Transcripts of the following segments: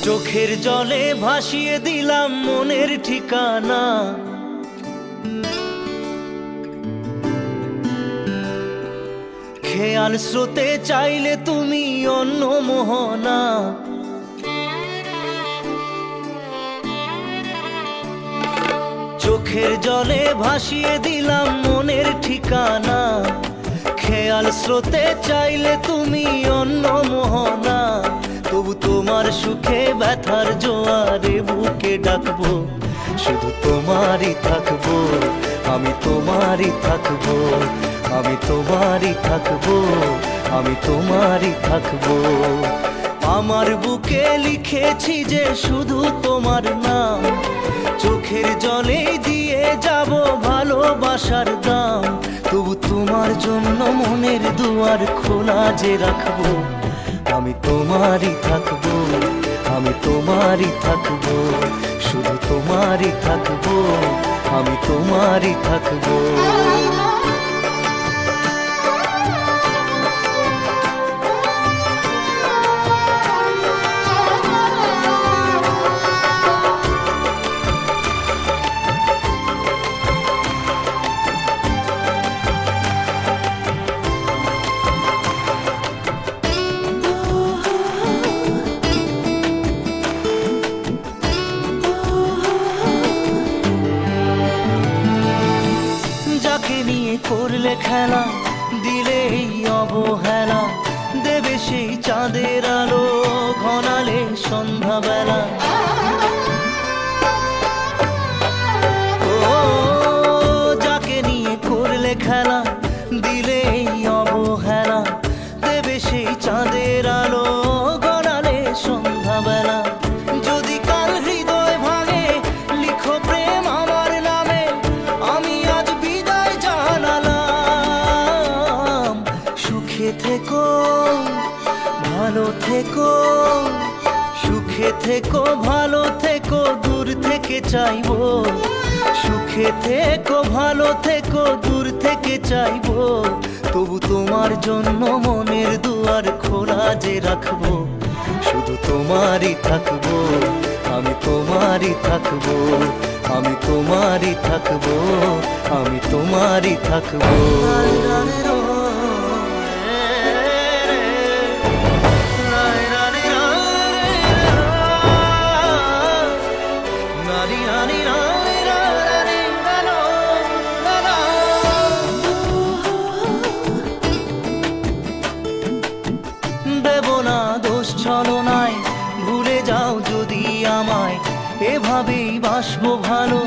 চোখের জলে ভাসিয়ে দিলাম মনের ঠিকানা। খেয়াল স্রোতে চাইলে তুমি অন্য মোহনা। চোখের জলে ভাসিয়ে দিলাম মনের ঠিকানা। খেয়াল স্রোতে চাইলে তুমি অন্য মোহনা। তবু তোমার সুখে ব্যথার জোয়ারে বুকে ডাকবো, শুধু তোমারই থাকবো, আমি তোমারই থাকবো, আমি তোমারই থাকবো, আমি তোমারই থাকবো। আমার বুকে লিখেছি যে শুধু তোমার নাম, চোখের জলে দিয়ে যাব ভালোবাসার দাম। তবু তোমার জন্য মনের দুয়ার খোলা যে রাখবো, আমি তোমারই থাকবো, আমি তোমারই থাকবো, শুধু তোমারই থাকবো, আমি তোমারই থাকবো। করলে খেলা দিলে এই অবহেলা, দেবে সেই চাঁদের আলো ঘনালে সন্ধ্যাবেলা। ও যাকে নিয়ে করলে খেলা দিলে এই অবহেলা, দেবে সেই চাঁদের আলো ঘনালে সন্ধ্যাবেলা। যদি কাল হৃদয় ভাঙে লিখো প্রেম আমার নামে, আমি আজ বিদায় জানালাম। সুখে থেকো ভালো থেকো, সুখে থেকো ভালো থেকো, দূর থেকে চাইবো। সুখে থেকো ভালো থেকো, দূর থেকে চাইবো। তবু তোমার জন্য মনের দুয়ার খোলা যে রাখবো, শুধু তোমারই থাকবো, আমি তোমারই থাকবো, আমি তোমারই থাকবো, আমি তোমারই থাকবো। দেব না দোষ ছলনায়, ভুলে যাও যদি আমায়। এভাবেই বাসবো ভালো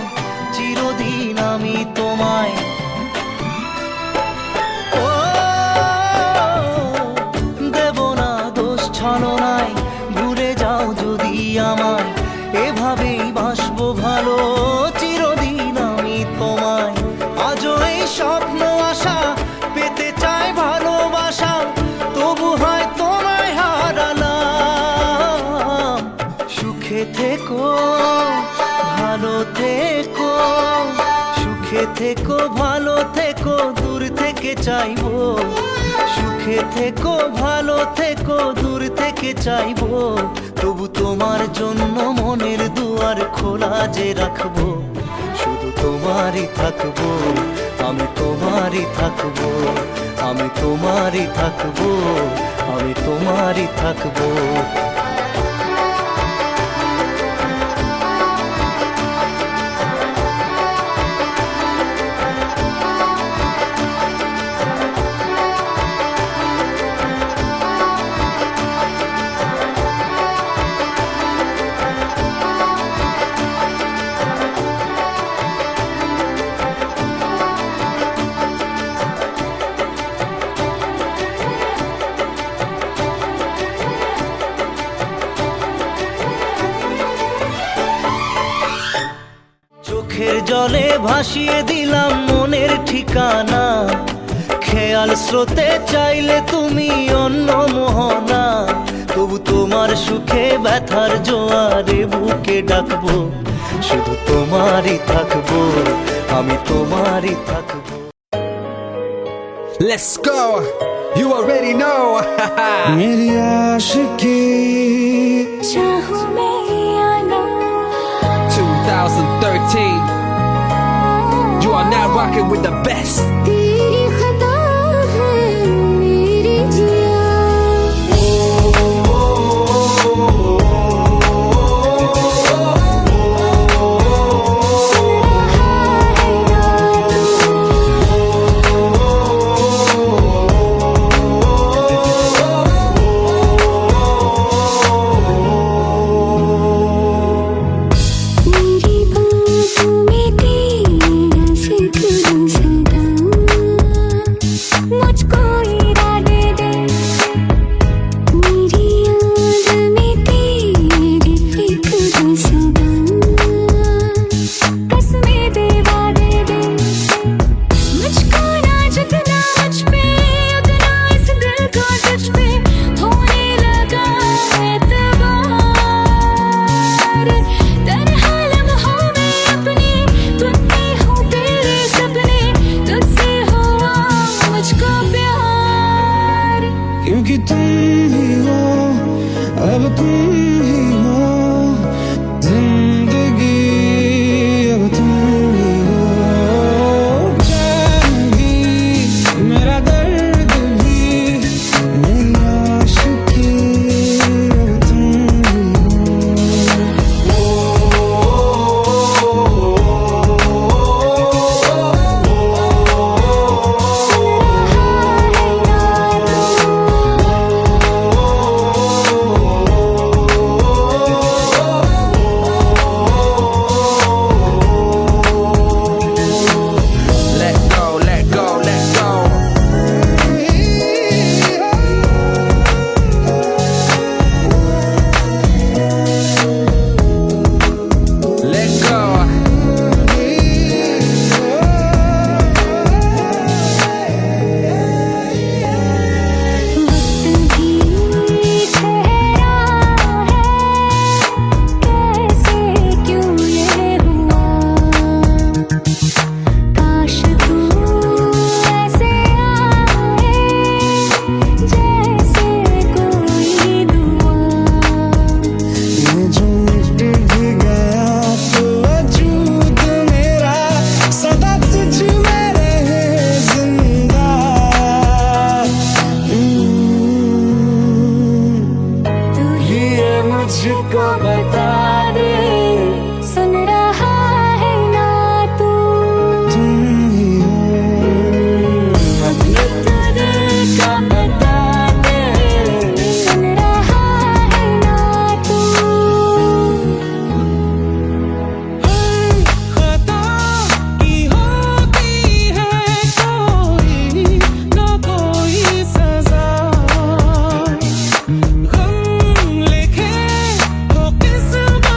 চিরদিন আমি তোমায়। ও দেব না দোষ ছলনায়, ভুলে যাও যদি আমায়। এভাবেই বাসবো ভালো চিরদিন আমি তোমায়। আজও এই স্বপ্ন আশা পেতে চাই ভালোবাসা, তবু হয় তোমায় হারালাম। সুখে থেকো ভালো থেকো, সুখে থেকো ভালো থেকো, দূর থেকে চাইবো। সুখে থেকো ভালো থেকো, দূর থেকে চাইবো। তবু তোমার জন্য মনের দুয়ার খোলা যে রাখবো, শুধু তোমারই থাকবো, আমি তোমারই থাকবো, আমি তোমারই থাকবো, আমি তোমারই থাকবো। চোখের জলে ভাসিয়ে দিলাম মনের ঠিকানা। খেয়াল স্রোতে চাইলে তুমি অন্য মোহনা। তবু তোমার সুখে ব্যথার জোয়ারে বুকে ডাকবো, শুধু তোমারই থাকবো, আমি তোমারই থাকবো। Let's go, you already know. मेरी आशिकी चाहूं मैं आना 2013. You are now rocking with the best. तेरी खता है मेरी जिया मुझको इरादे दे मेरी याद में तेरी फिक्र सदा कसमें दे वादे दे मुझको ना जितना मुझ पे उतना इस दिल को तुझ पे होने लगा एतबार तरह लम्हों में अपने बुनती हूँ तेरे सपने तुझसे हुआ मुझको प्यार क्योंकि तुम ही हो अब तुम ही हो जिंदगी अब तुम ही हो चैन भी मेरा दर्द भी मेरी आशिकी अब तुम ही Let go, let go, let go. Let go. वक्त भी ठहरा है कैसे क्यों ये हुआ काश तू ऐसे आए जैसे कोई दुआ ये जो मिट भी गया तो वजूद मेरा सदा तुझ में रहे जिंदा तू ही ये मुझको बता दे सुन रहा है ना तू तुम ही हो ये तो दिल का बता दे सुन रहा है ना तू खता की होती है कोई न कोई सजा गम लिखे हो किस्मत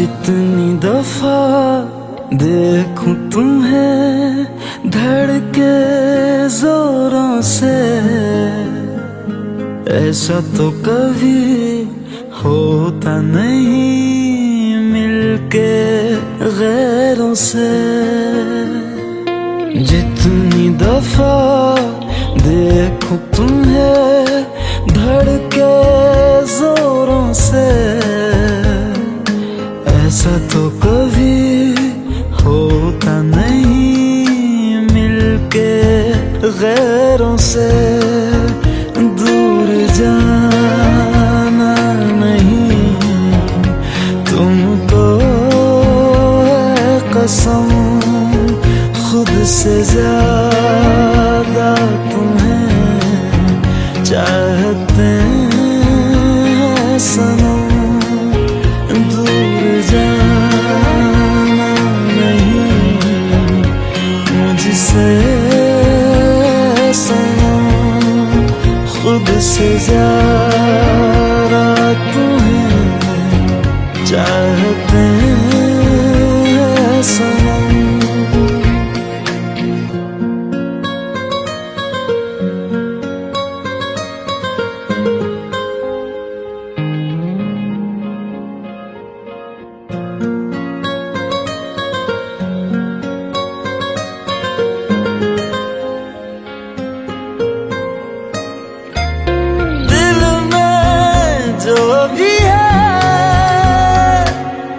जितनी दफा देखूं तुम्हें धड़के जोरों से, ऐसा तो कभी होता नहीं मिलके गैरों से। जितनी दफा देखूं तुम्हें धड़के जोरों से, ऐसा तो कभी होता नहीं मिलके गैरों से। दूर जाना नहीं तुमको है कसम, खुद से ज्यादा तुम्हें चाहते हैं सनम। दूर जाना नहीं मुझसे सनम, खुद से ज्यादा तुम्हें चाहते हैं सनम। जो भी है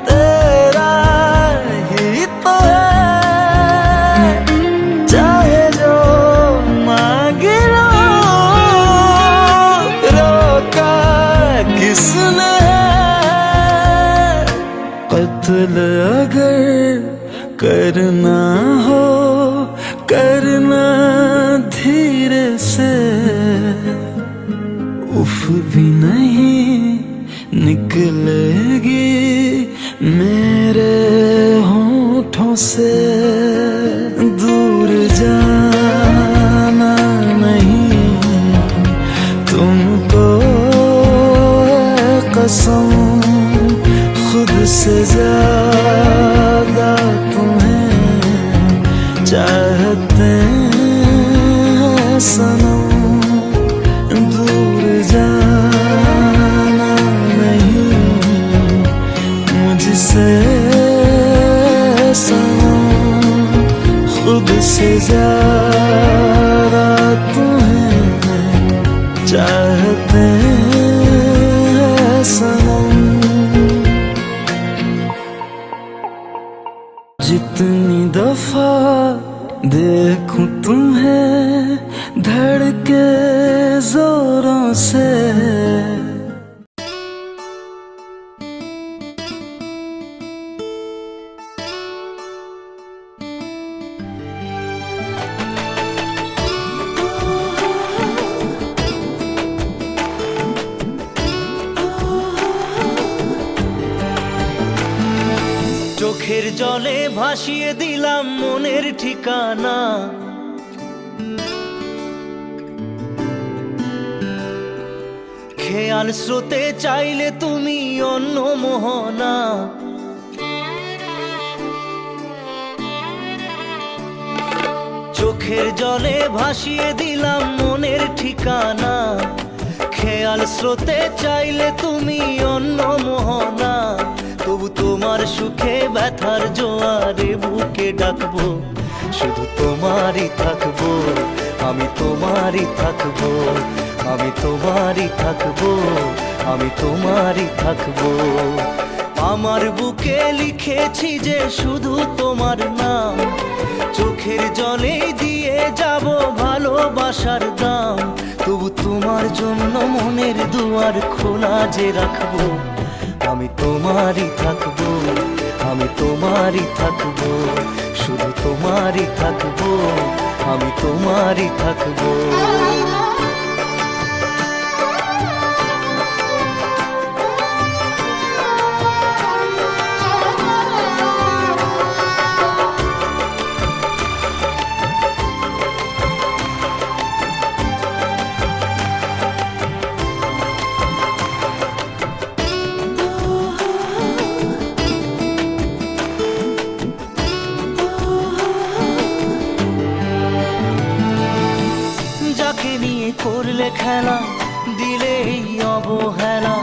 तेरा ही तो है, चाहे जो मांग लो, रोका किसने है। कत्ल अगर करना हो करना धीरे से, उफ भी नहीं निकलेगी मेरे होठों से। दूर जाना नहीं तुमको है कसम, खुद से ज्यादा तुम्हें चाहते हैं सनम। दूर जाना नहीं मुझसे सनम, खुद से ज्यादा तुम्हें चाहते हैं सनम। जितनी दफा देखूं तुम्हें धड़के जोरों से, চোখের জলে ভাসিয়ে দিলাম মনের ঠিকানা, খেয়াল স্রোতে চাইলে তুমি অন্য মোহনা। চোখের জলে ভাসিয়ে দিলাম মনের ঠিকানা, খেয়াল স্রোতে চাইলে তুমি অন্য মোহনা। তবু তোমার সুখে ব্যথার জোয়ারে বুকে ডাকবো, শুধু তোমারই থাকবো, আমি তোমারই থাকবো, আমি তোমারই থাকবো, আমি তোমারই থাকবো। আমার বুকে লিখেছি যে শুধু তোমার নাম, চোখের জলে দিয়ে যাব ভালোবাসার দাম। তবু তোমার জন্য মনের দুয়ার খোলা যে রাখবো, আমি তোমারই থাকবো, আমি তোমারই থাকবো, শুধু তোমারই থাকবো, আমি তোমারই থাকবো। করলে খেলা, দিলে এই অবহেলা,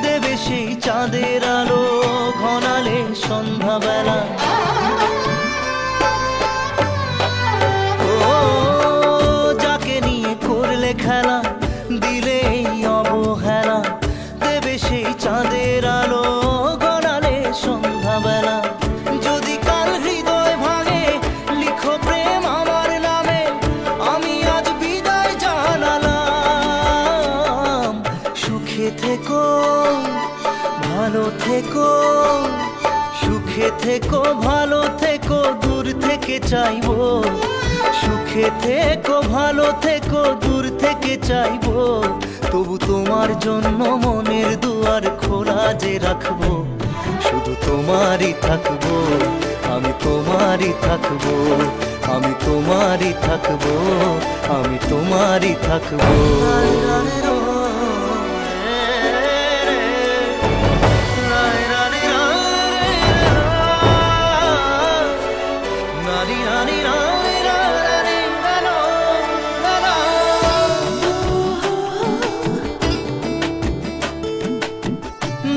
দেবে সেই চাঁদের আলো ঘনালে সন্ধ্যাবেলা। ও যাকে নিয়ে করলে খেলা, দিলে এই অবহেলা, দেবে সেই চাঁদের আলো গড়ালে সন্ধ্যাবেলা। যদি কাল হৃদয় ভাঙে, লিখো প্রেম আমার নামে, আমি আজ বিদায় জানালাম। সুখে থেকো, ভালো থেকো, সুখে থেকো, ভালো থেকো, দূর থেকে চাইবো। সুখে থেকো, ভালো থেকো, দূর থেকে চাইবো। তবু তোমার জন্য মনের দুয়ার খোলা যে রাখবো। শুধু তোমারই থাকবো, আমি তোমারই থাকবো, আমি তোমারই থাকবো, আমি তোমারই থাকবো।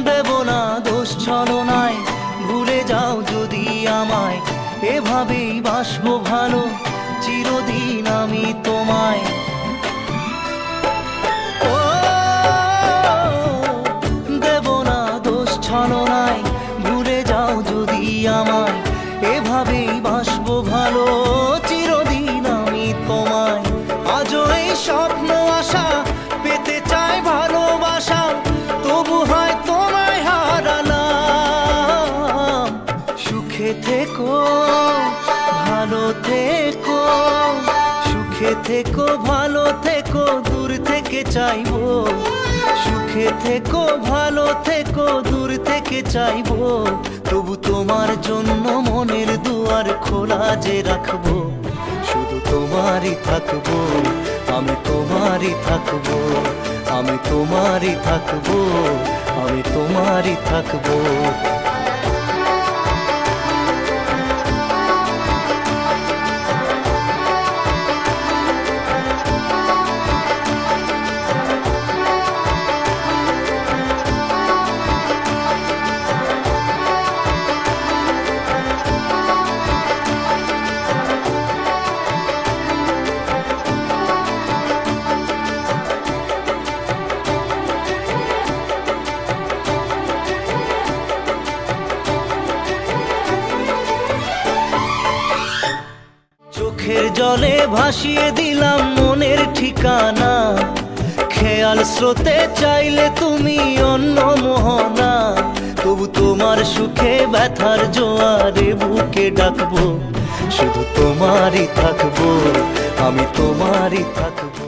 দেব না দোষ ছলনায়, ভুলে যাও যদি আমায়, এভাবেই বাসবো ভালো চিরদিন আমি তোমায়। ও দেব না দোষ ছলনায়, ভুলে যাও যদি আমায়, এভাবেই বাসবো ভালো চিরদিন আমি তোমায়। আজও এই স্বপ্ন আশা পেতে চাই ভালোবাসা, তবু হয় তোমায় হারালাম। সুখে থেকো, ভালো থেকো, সুখে থেকো, ভালো থেকো, দূর থেকে চাইবো। সুখে থেকো, ভালো থেকো, দূর থেকে চাইবো। তবু তোমার জন্য মনের দুয়ার খোলা যে রাখবো। শুধু তোমারই থাকবো, আমি তোমারই থাকবো, আমি তোমারই থাকবো, আমি তোমারই থাকবো। চোখের জলে ভাসিয়ে দিলাম মনের ঠিকানা, খেয়াল স্রোতে চাইলে তুমি অন্য মোহনা। তবু তোমার সুখে ব্যথার জোয়ারে বুকে ডাকবো। শুধু তোমারই থাকবো, আমি তোমারই থাকবো।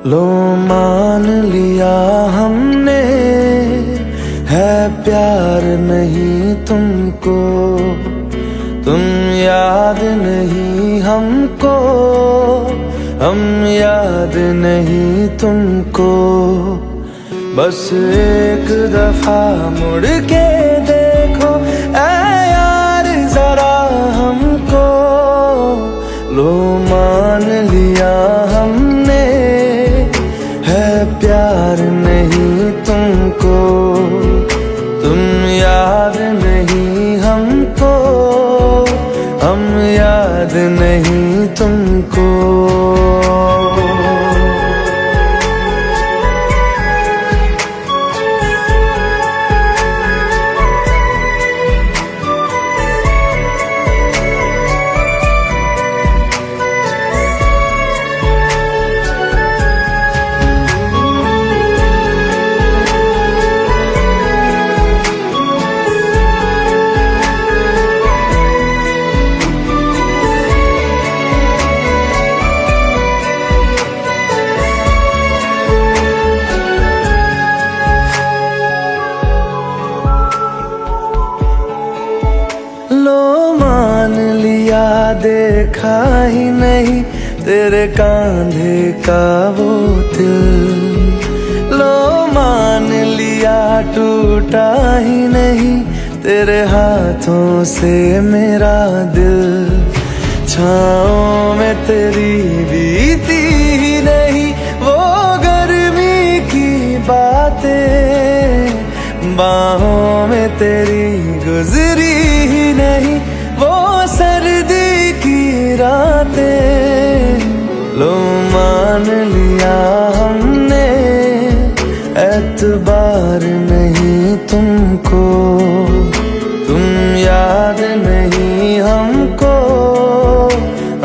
लो मान लिया हमने, है प्यार नहीं तुमको, तुम याद नहीं हमको, हम याद नहीं तुमको। बस एक दफा मुड़ के देखो ऐ यार जरा हमको। लो मान लिया हमने, है प्यार नहीं तुमको, तुम याद नहीं हमको, हम याद नहीं तुमको। देखा ही नहीं तेरे कांधे का वो दिल। लो मान लिया टूटा ही नहीं तेरे हाथों से मेरा दिल। छाँव में तेरी बीती ही नहीं वो गर्मी की बातें। बाहों में तेरी गुजरी ही नहीं वो सर्दी की रातें। लो मान लिया हमने एतबार नहीं तुमको। तुम याद नहीं हमको,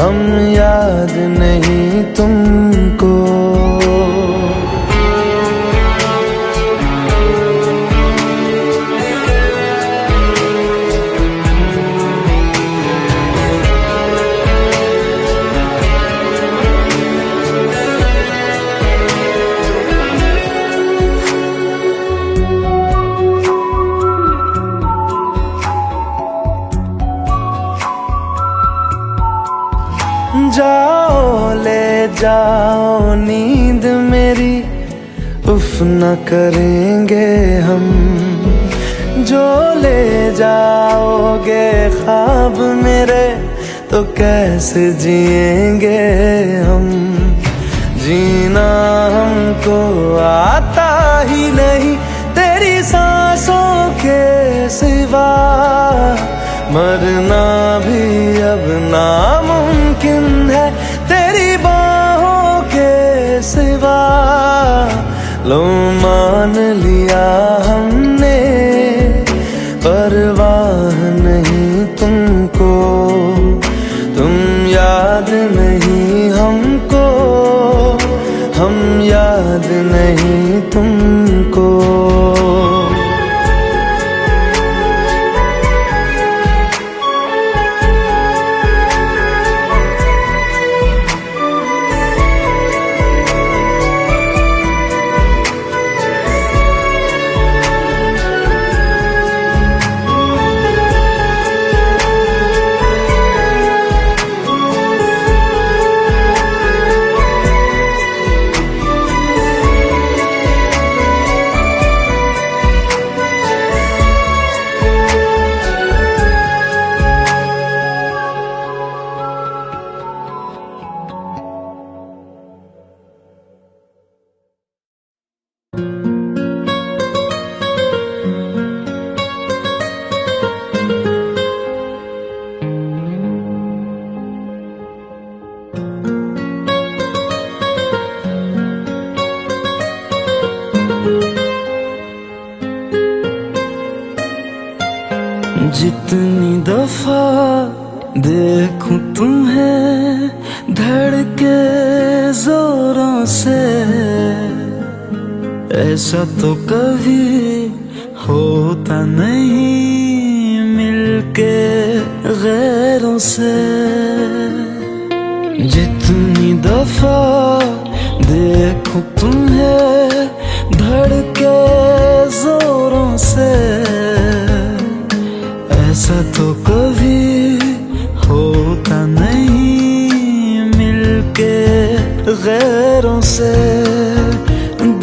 हम याद नहीं तुमको। जाओ ले जाओ नींद मेरी, उफ न करेंगे हम। जो ले जाओगे ख्वाब मेरे तो कैसे जिएंगे हम। जीना हमको आता ही नहीं तेरी सांसों के सिवा। मरना भी अब नामुमकिन है तेरी बाहों के सिवा। लो मान लिया हमने परवाह नहीं तुमको। तुम याद नहीं हमको, हम याद नहीं तुमको। जितनी दफा देखूं तुम्हें धड़के जोरों से, ऐसा तो कभी होता नहीं मिलके गैरों से। जितनी दफा देखूं तुम्हें धड़के जोरों से, ऐसा तो कभी होता नहीं मिलके गैरों से।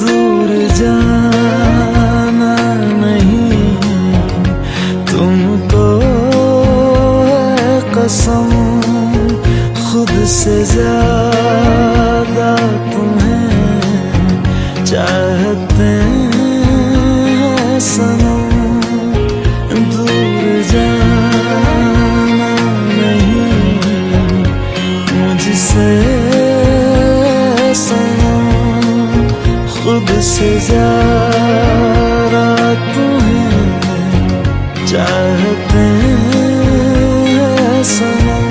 दूर जाना नहीं तुमको है कसम, खुद से ज्यादा तुम्हें चाहते हैं सनम। दूर जाना नहीं मुझसे सनम, खुद से ज्यादा तुम्हें चाहते हैं सनम।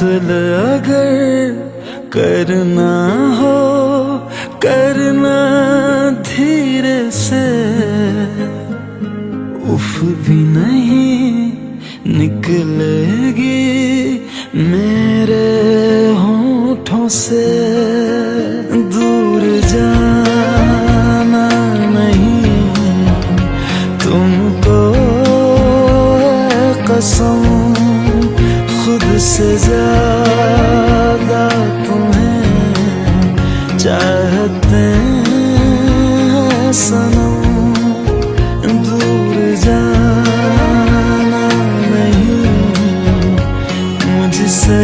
नकल अगर करना हो करना धीरे से, उफ भी नहीं निकलेगी मेरे होठों से। दूर जाना नहीं तुमको कसम, खुद से ज्यादा तुम्हें चाहते हैं सनम। दूर जाना नहीं मुझसे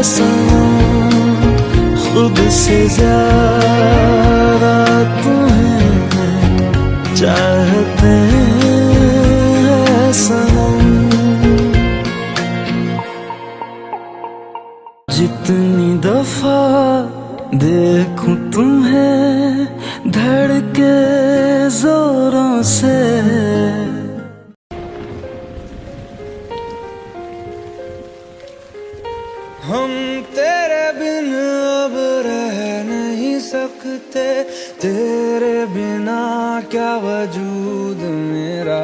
सनम, खुद से ज्यादा तुम्हें चाहते हैं सनम। जितनी दफा देखूं तुम्हें धड़के जोरों से, हम तेरे बिन अब रह नहीं सकते, तेरे बिना क्या वजूद मेरा।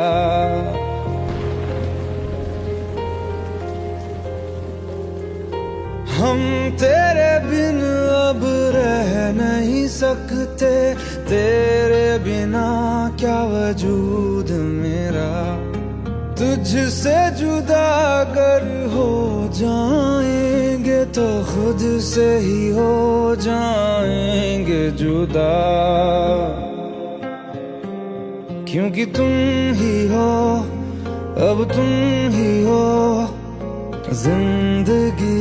हम तेरे बिन अब रह नहीं सकते, तेरे बिना क्या वजूद मेरा। तुझसे जुदा अगर हो जाएंगे तो खुद से ही हो जाएंगे जुदा। क्योंकि तुम ही हो, अब तुम ही हो जिंदगी,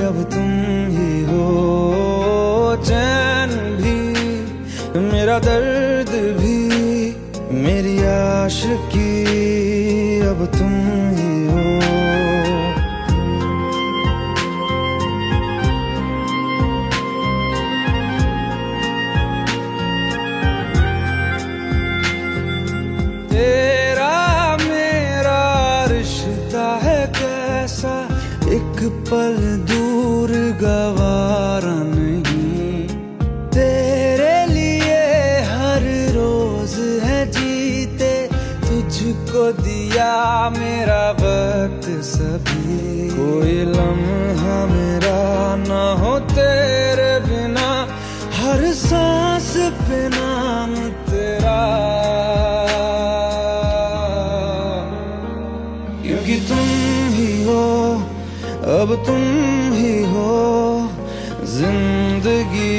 अब तुम ही हो चैन भी, मेरा दर्द भी, मेरी आशिकी, अब तुम ही हो। तेरा मेरा रिश्ता है कैसा, एक पल दूर गवारा नहीं। तेरे लिए हर रोज है जीते, तुझको दिया मेरा वक्त सभी। कोई लम्हा मेरा ना हो तेरे बिना, हर सांस पे नाम तेरा। क्योंकि तुम ही हो, अब तुम ही हो जिंदगी,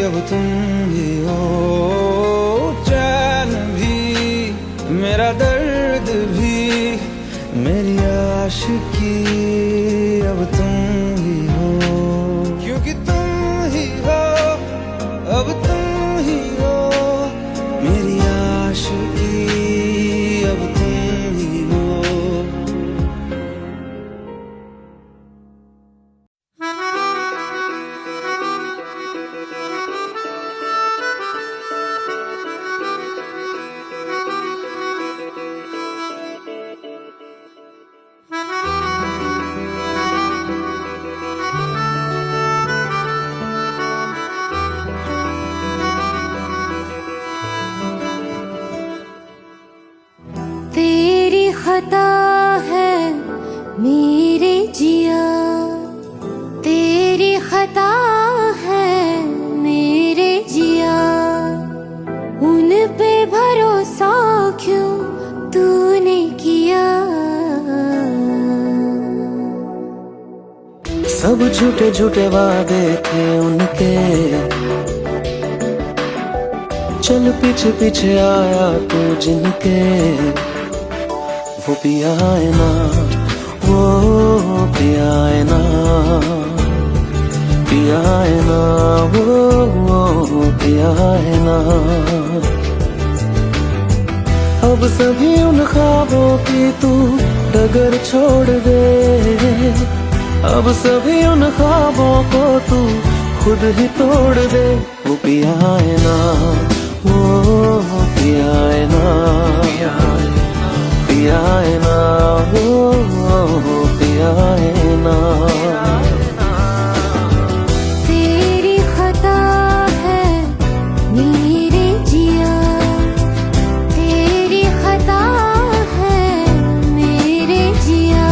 अब तुम ही हो चैन भी, मेरा दर्द भी, मेरी आशिकी, अब तुम ही हो। क्योंकि तुम ही हो, अब तुम ही हो मेरी आशिकी, अब तुम ही हो। तेरी खता है मेरे जिया, तेरी खता है मेरे जिया। उन पे भरोसा क्यों तूने किया। सब झूठे झूठे वादे थे उनके, चल पीछे पीछे आया तू जिनके। वो पिया है ना, वो पिया है ना, पिया है ना, वो पिया है ना। अब सभी उन ख्वाबों की तू डगर छोड़ दे, अब सभी उन ख्वाबों को तू खुद ही तोड़ दे। वो पिया है ना, वो पिया है ना, पिया है ना, वो पिया पिया है ना। तेरी खता है मेरे जिया, तेरी खता है मेरे जिया।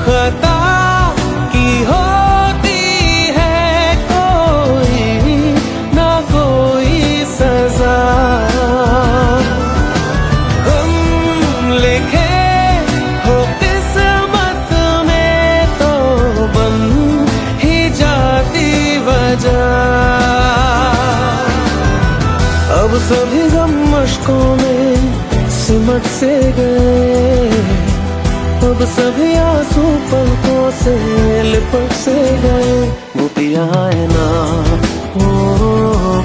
खता की होती है कोई ना कोई सजा, हम लिखे हो किस्मत में तो बन ही जाती वजह। अब सभी गम मुश्कों में सिमट से गए, अब सभी आंसू पलकों से लिपट से गए। वो पिया है ना, वो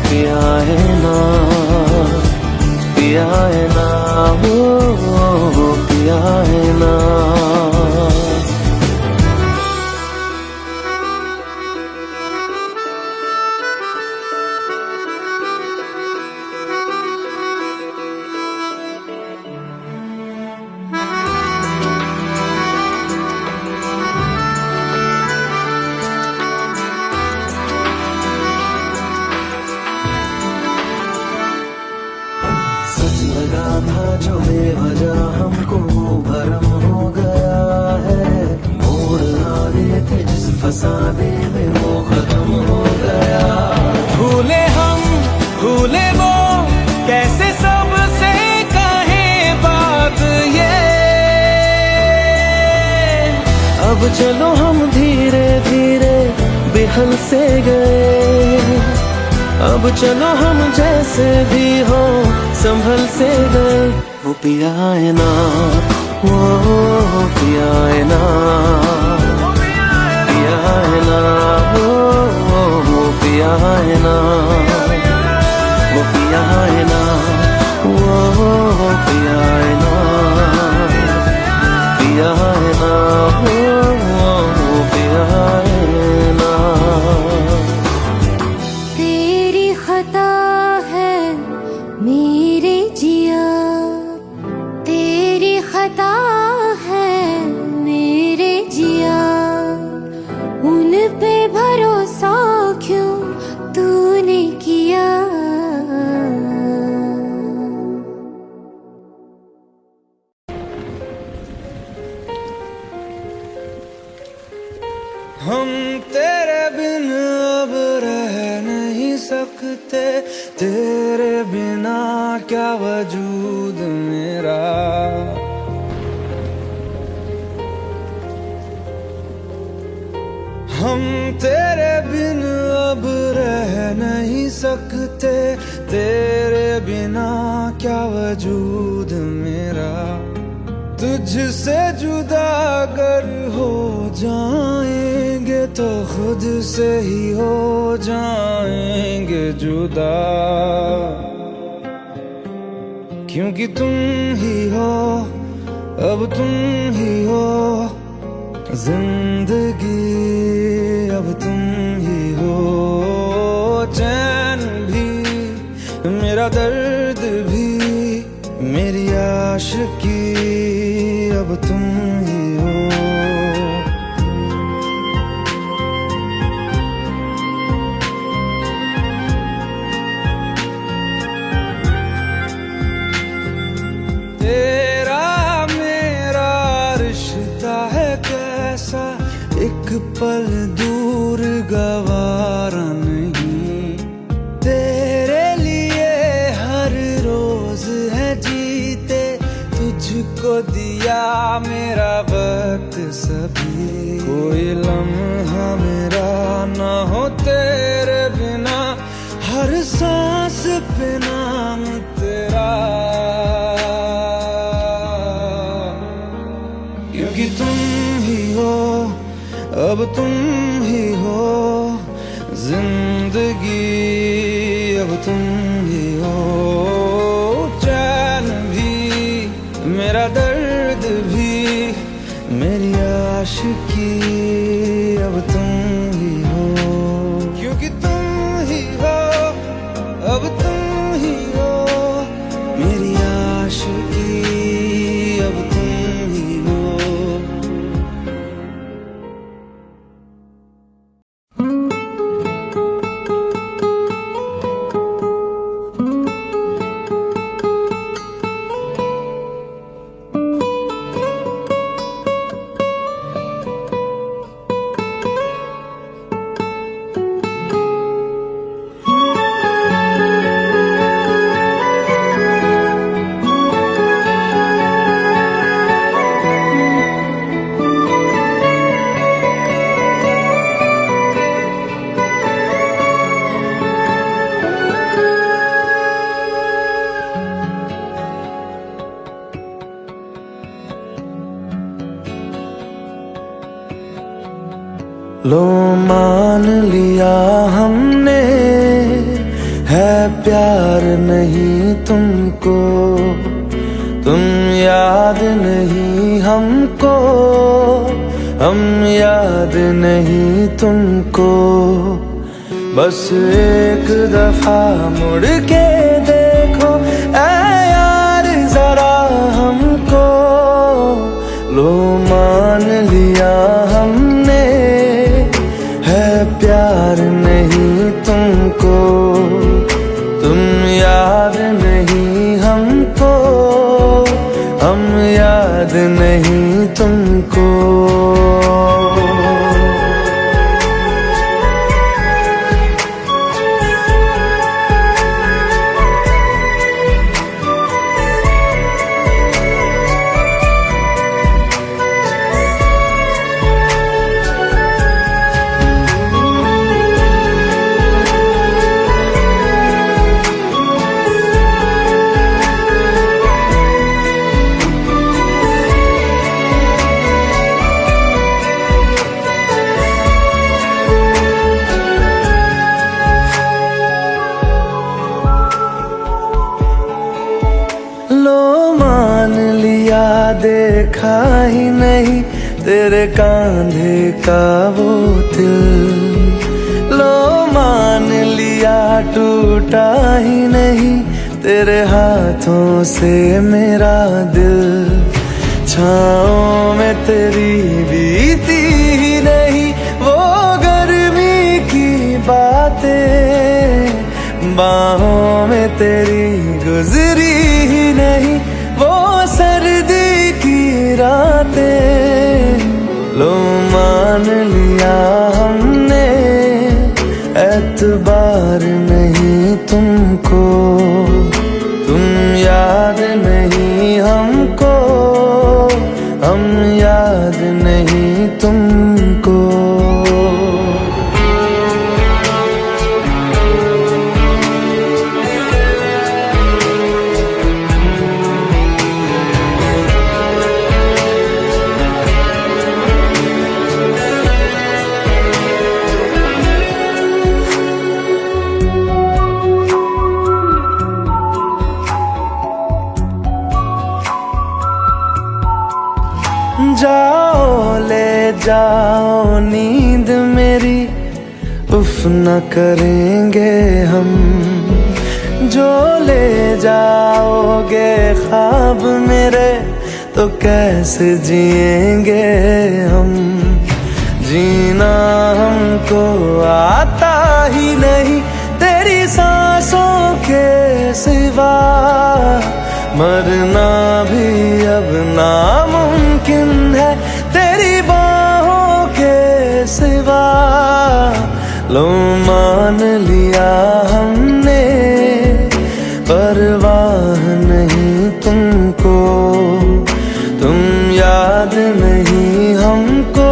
पिया है ना, पिया है ना, वो पिया है ना। सच लगा था जो बेवजह हमको वो भरम हो गया है, मोड़ आ गए थे जिस फसाने में वो खत्म हो गया। भूले हम भूले वो कैसे सबसे कहे बात ये, अब चलो हम धीरे धीरे बेहल से गए, अब चलो हम जैसे भी हो संभल से गए। वो पिया है ना, वो पिया है ना, पिया है ना, वो पिया है ना, वो पिया है ना, वो पिया है ना, पिया है ना, वो पिया है ना। तेरी खता है मेरे जिया, तेरी खता है मेरे जिया। उन पे भरोसा क्यों तूने किया। हम तेरे बिन अब रह नहीं सकते, तेरे बिना क्या वजूद मेरा। हम तेरे बिन अब रह नहीं सकते, तेरे बिना क्या वजूद मेरा। तुझसे जुदा अगर हो जाएंगे तो खुद से ही हो जाएंगे जुदा, क्योंकि तुम ही हो, अब तुम ही हो जिंदगी, अब तुम ही हो चैन भी, मेरा दर्द भी, मेरी आशिकी, अब तुम ही हो। तेरा मेरा रिश्ता है कैसा, एक पल दूर गवारा नहीं। तेरे लिए हर रोज है जीते, तुझको दिया मेरा वक्त सभी। कोई लम्हा मेरा ना हो तेरे बिना, हर सांस पे नाम तेरा। क्योंकि तुम ही हो, अब तुम ही हो जिंदगी, अब तुम ही हो चैन भी, मेरा दर्द भी, मेरी आशिकी, अब तुम ही हो। क्योंकि तुम ही हो, अब तुम ही हो मेरी आशिकी, अब तुम ही हो। लो मान लिया हमने, है प्यार नहीं तुमको, तुम याद नहीं हमको, हम याद नहीं तुमको। बस एक दफा मुड़ के देखो ऐ यार जरा हमको। लो मान लिया हमने, है प्यार नहीं तुमको, तुम याद नहीं हमको, हम याद नहीं तुमको। देखा ही नहीं तेरे कांधे का वो दिल, लो मान लिया टूटा ही नहीं तेरे हाथों से मेरा दिल। छाँव में तेरी बीती ही नहीं वो गर्मी की बातें, बाहों में तेरी गुजरी ही नहीं वो सर्दी की रातें। लो मान लिया हमने, एतबार नहीं तुमको, तुम याद नहीं हमको, हम याद नहीं तुमको। जाओ ले जाओ नींद मेरी, उफ न करेंगे हम, जो ले जाओगे ख्वाब मेरे तो कैसे जिएंगे हम। जीना हमको आता ही नहीं तेरी सांसों के सिवा, मरना भी अब नामुमकिन है तेरी बाहों के सिवा। लो मान लिया हमने, परवाह नहीं तुमको, तुम याद नहीं हमको,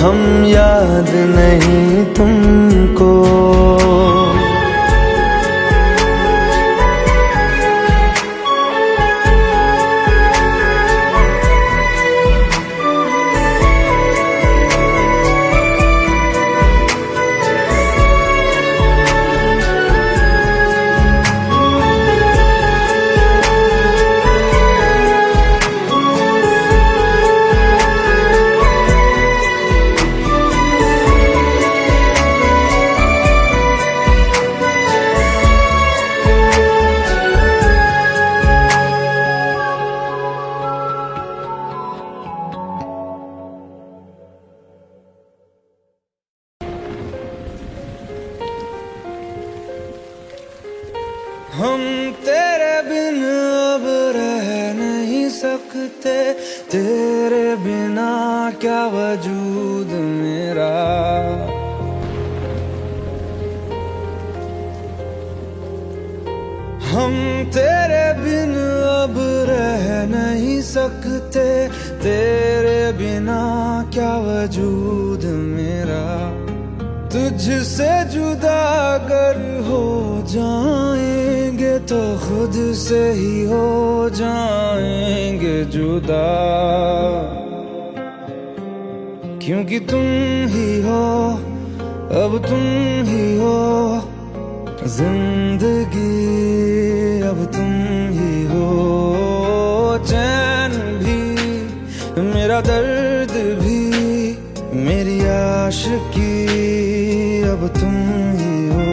हम याद नहीं तुमको। हम तेरे बिन अब रह नहीं सकते, तेरे बिना क्या वजूद मेरा। हम तेरे बिन अब रह नहीं सकते, तेरे बिना क्या वजूद मेरा। तुझसे जुदा अगर हो जाएंगे तो खुद से ही हो जाएंगे जुदा, क्योंकि तुम ही हो, अब तुम ही हो जिंदगी, अब तुम ही हो चैन भी, मेरा दर्द भी, मेरी आशिकी, अब तुम ही हो।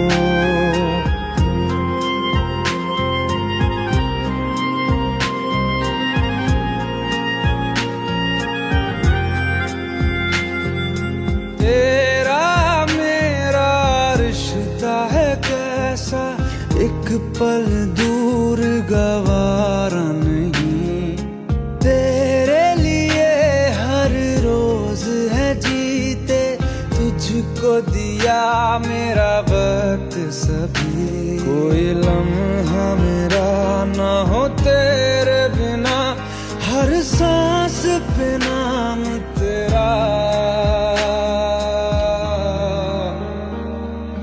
तेरा मेरा रिश्ता है कैसा, एक पल दूर गवारा नहीं। तेरे लिए हर रोज है जीते, तुझको दिया मेरा वक्त सभी। कोई लम्हा मेरा ना हो तेरे बिना, हर सांस पे नाम तेरा,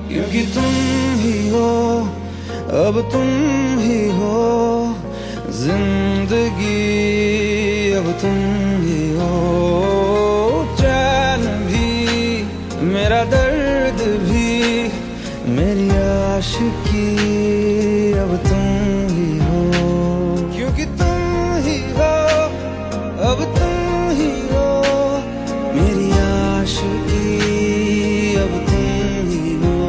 क्योंकि तुम ही हो, अब तुम ही हो जिंदगी, अब तुम ही हो चैन भी, मेरा दर्द भी, मेरी आशिकी, अब तुम ही हो, क्योंकि तुम ही हो, अब तुम ही हो मेरी आशिकी, अब तुम ही हो।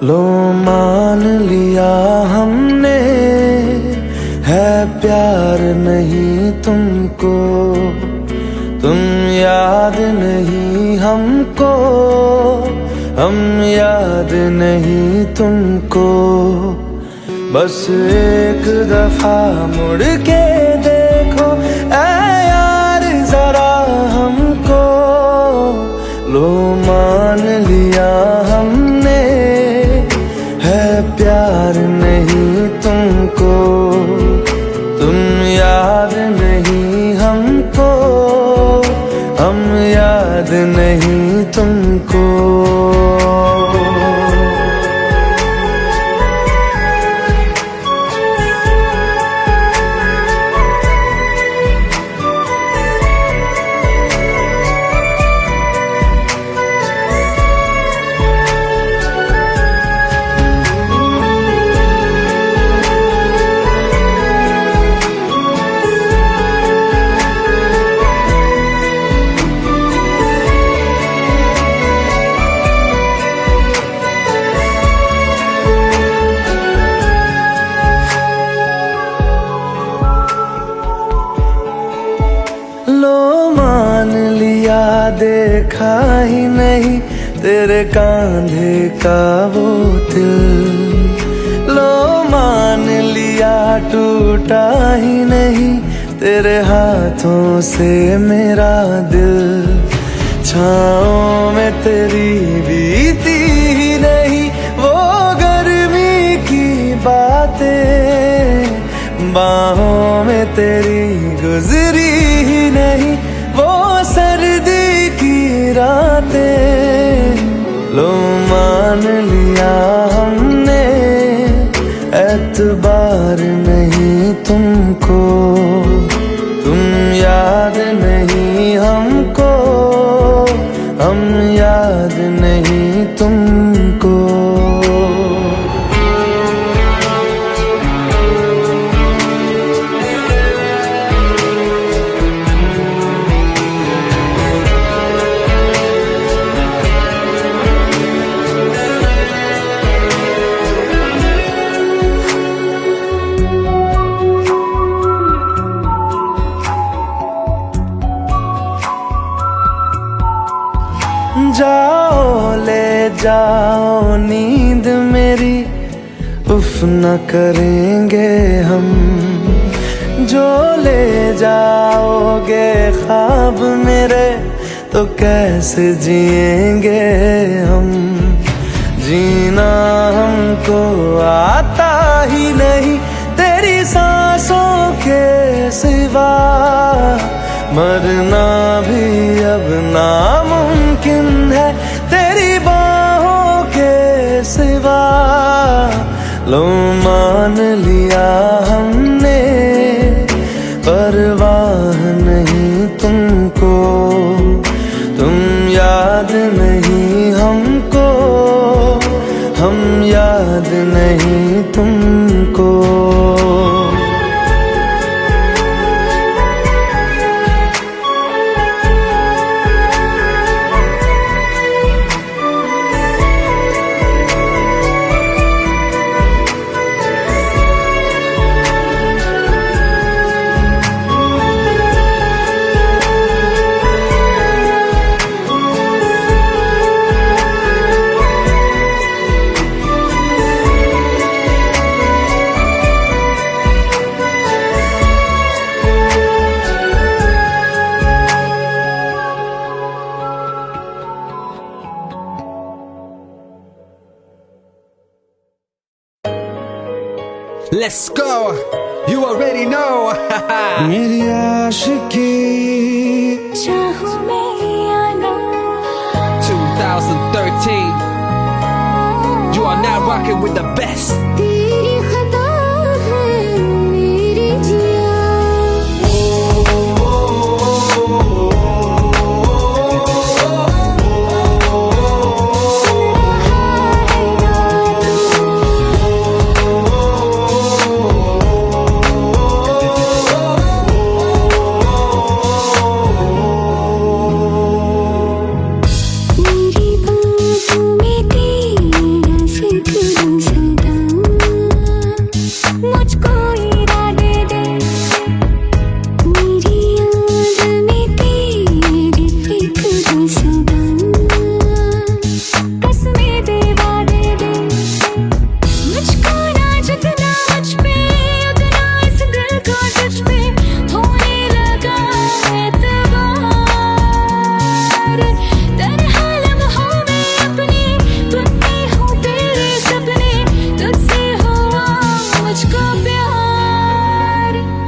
लो मान लिया हमने है प्यार नहीं तुमको, तुम याद नहीं हमको, हम याद नहीं तुमको। बस एक दफा मुड़ के देखो ऐ यार जरा हमको। लो मान लिया हमने है प्यार नहीं तुमको, तुम याद नहीं हमको, हम याद नहीं तुमको। देखा ही नहीं तेरे कांधे का वो दिल, लो मान लिया टूटा ही नहीं तेरे हाथों से मेरा दिल। छाँव में तेरी बीती ही नहीं वो गर्मी की बातें, बाहों में तेरी गुजरी ही नहीं वो सर्दी की रातें। लो मान लिया हमने, एतबार नहीं तुमको, तुम याद नहीं हमको, हम याद नहीं तुमको। जाओ ले जाओ नींद मेरी, उफ न करेंगे हम, जो ले जाओगे ख्वाब मेरे तो कैसे जिएंगे हम। जीना हमको आता ही नहीं तेरी सांसों के सिवा, मरना भी अब नामुमकिन है तेरी बाहों के सिवा। लो मान लिया हमने, परवाह नहीं तुमको, तुम याद नहीं हमको, हम याद नहीं तुमको। Let's go. You already know. मेरी आशिकी चाहूं मैं या ना, 2013. You are now rocking with the best. तेरी खता है मेरी जिया।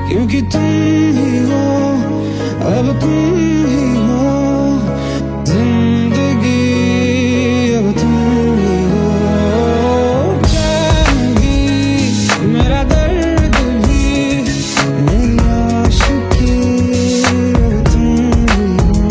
क्योंकि तुम ही हो, अब तुम ही हो जिंदगी, अब तुम ही हो। चैन भी मेरा दर्द भी, मेरी आशिकी, अब तुम ही हो।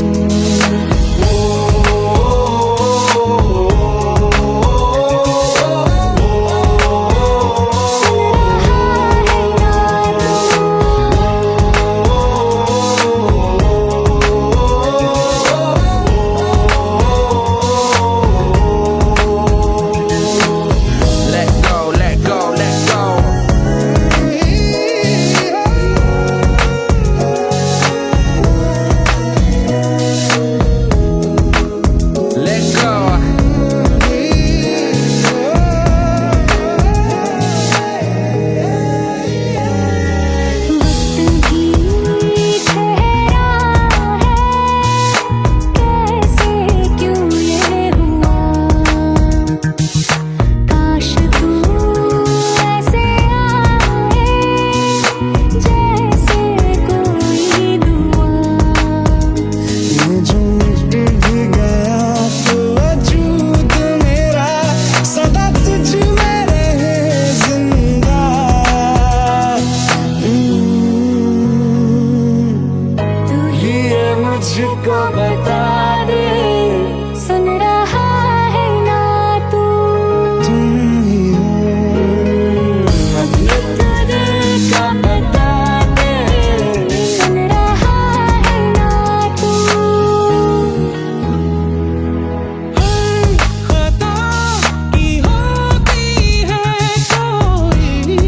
मुझको बता दे, सुन रहा है ना तू? तुम ही हो अपने तो दिल का बता दे, सुन रहा है ना तू? खता की होती है कोई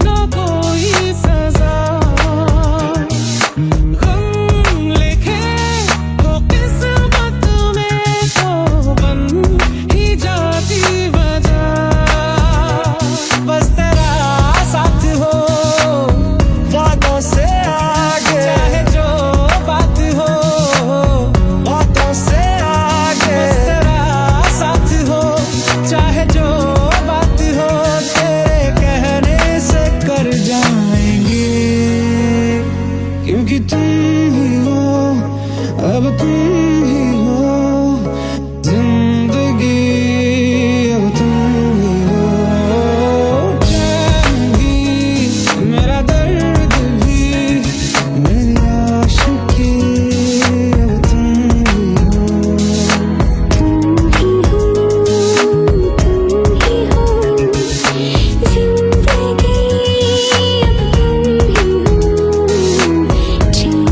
ना कोई सजा, गम लिखे तो किस्मत में तो बन ही जाती वजह। बस तेरा साथ हो वादों से आगे, चाहे जो बात हो बातों से आगे। बस तेरा साथ हो चाहे जो बात हो, तेरे कहने से कर जाएंगे, क्योंकि तुम ही हो, अब तुम ही हो जिंदगी, अब तुम ही हो चैन भी, मेरा दर्द भी, मेरी आशिकी, अब तुम ही हो। तुम ही हो, तुम ही हो जिंदगी, अब तुम ही हो चैन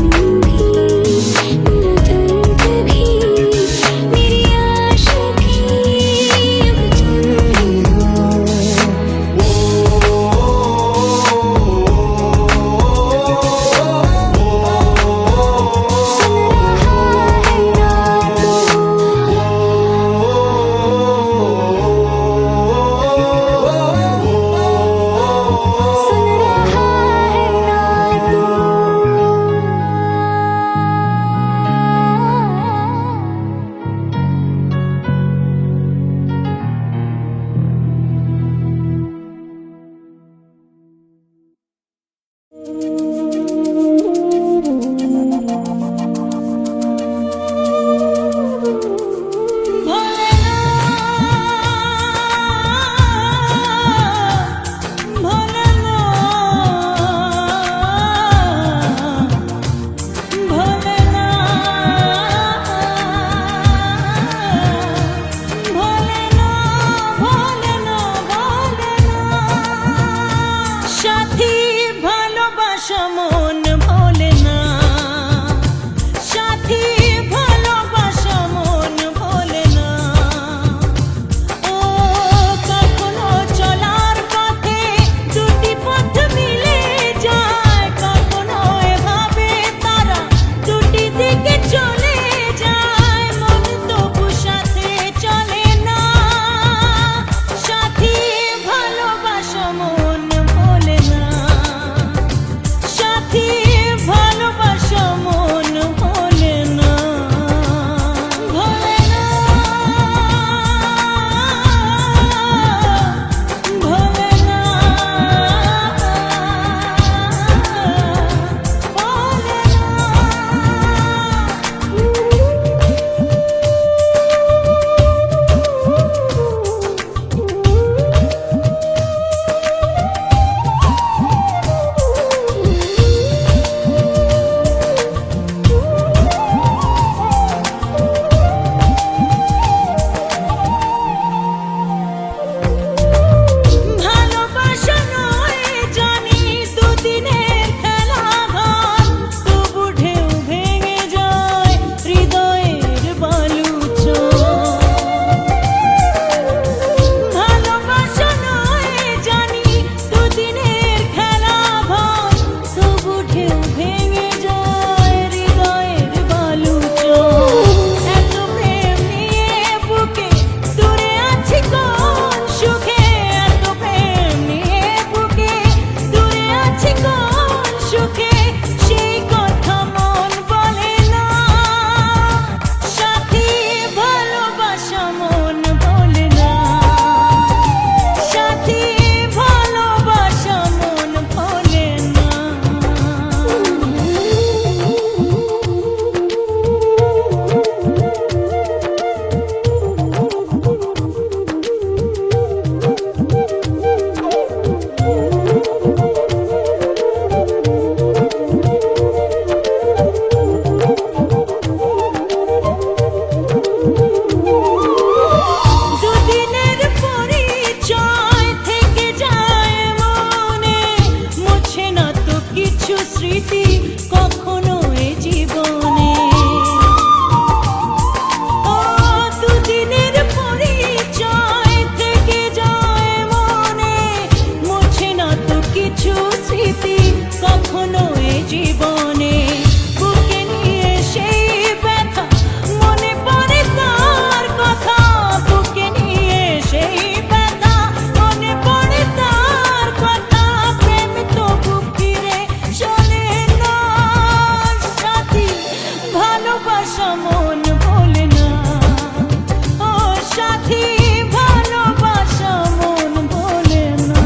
স্মৃতি কখনো এ জীবনে। ও দুদিনের পরিচয় থেকে যায় মনে, মুছে না তো কিছু স্মৃতি কখনো এ জীবনে। বুকে নিয়ে সেই ব্যথা মনে পড়ে তার কথা, বুকে নিয়ে সেই ব্যথা মনে পড়ে তার কথা। প্রেম তো বুক ফিরে চলে না সাথী, ভালোবাসা মন ভোলে না। ও সাথী ভালোবাসা মন ভোলে না,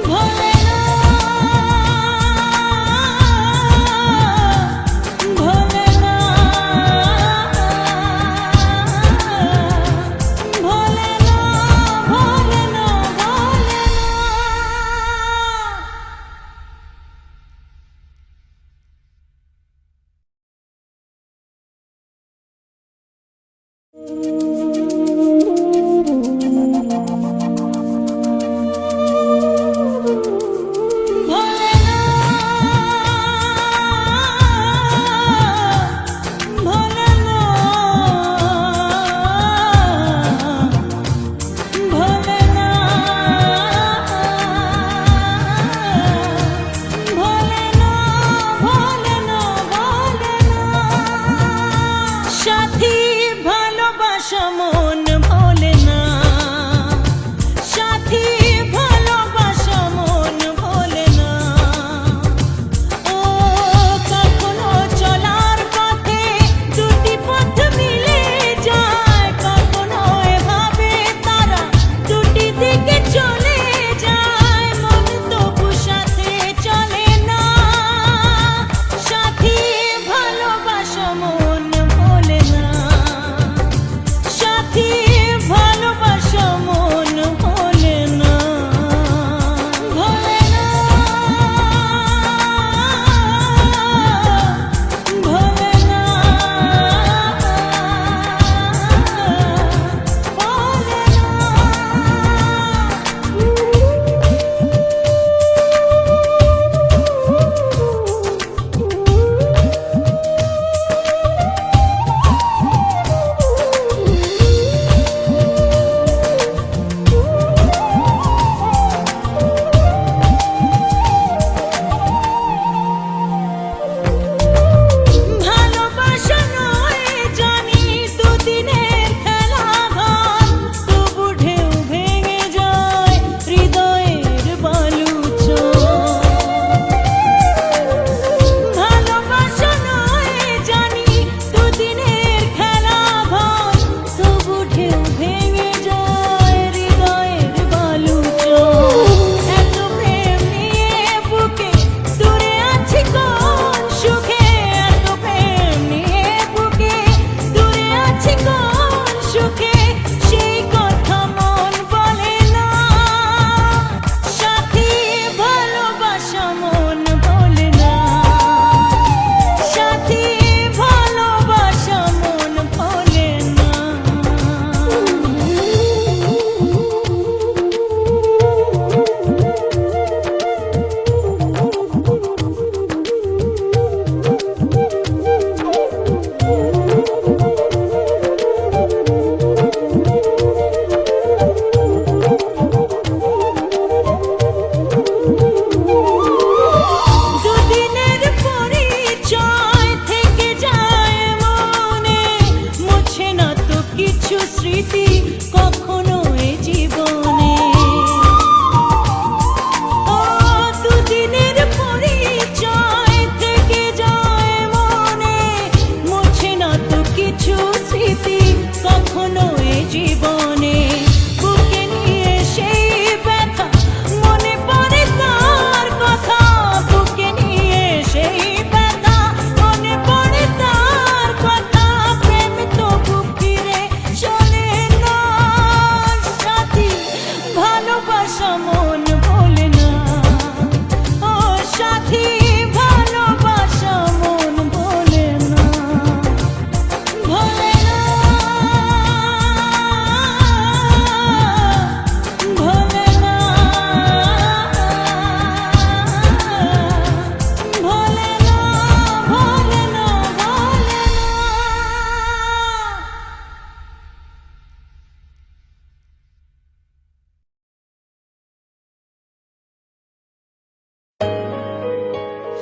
ভোলে না, ভোলে না, ভোলে না, ভোলে না, ভোলে না। ভোলে না, ভোলে না, ভোলে না, ভোলে না, ভোলে না, ভোলে না। সাথী ভালোবাসা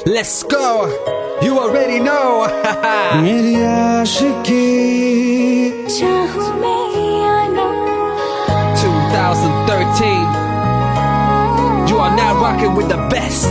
Let's go. You already know. मेरी आशिकी चाहूं मैं या ना 2013. You are now rocking with the best.